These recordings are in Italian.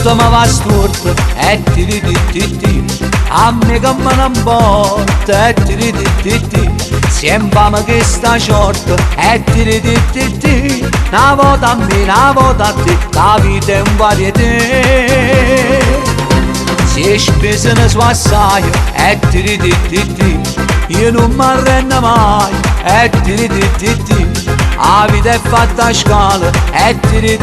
tutto mi va storto e ti a me che me ne importa e ti sempre che sta short e ti una volta a me, una volta a te, la vita è un varietà. Se spese ne so assai e ti io non mi arrendo mai e ti la vita è fatta a scala e ti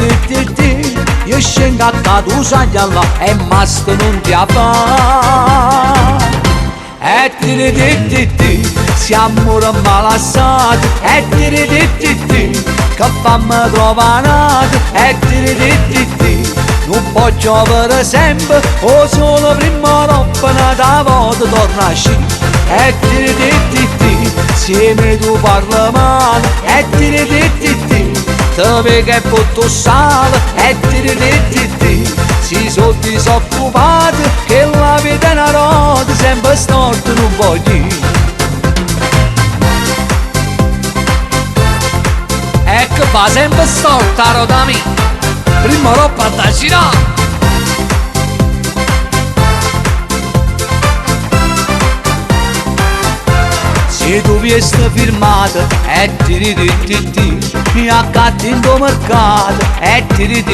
io scendo a te, tu sai là e basta non ti fa e ti siamo malassati e ti che fammi trovare e ti non può giovere sempre o solo prima roba da volta torna a sci e ti insieme tu parla male e ti vedi che butto sale e ti si sono disoccupati che la vita è una roda sempre storta non voglio e che va sempre storta roda mia prima roba da girare. Se tu viesti firmata e ti mi accatti in tuo mercato e ti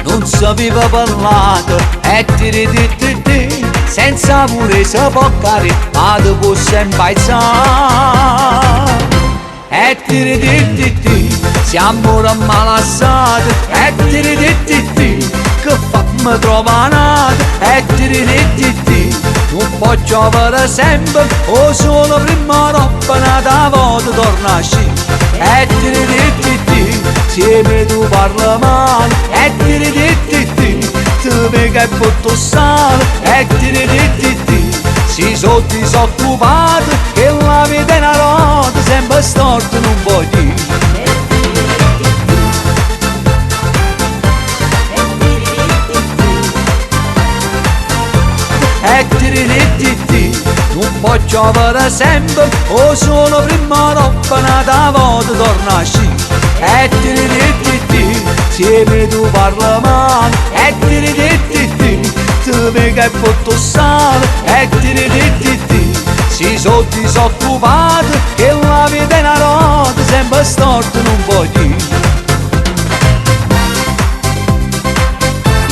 non sapeva parlato e ti senza pure sapoccare ma tu puoi sempre alzare e ti siamo malassati e ti che fammi trovare e ti non può giovere sempre o solo prima roba da volta torna a sci e ti insieme tu parla male e ti vedi che butto sale e ti si sono disoccupati che la vita è una roda sempre storta non voglio e ti non può giovere sempre o solo prima roba da volta torna a sci e ti insieme tu parla male e ti vedi che butto sale e ti si sono disoccupati che la vita è una roda sempre storta non voglio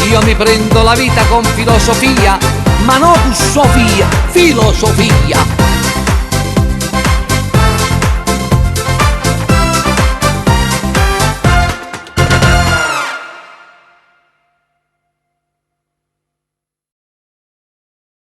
io mi prendo la vita con filosofia ma non con Sofia, filosofia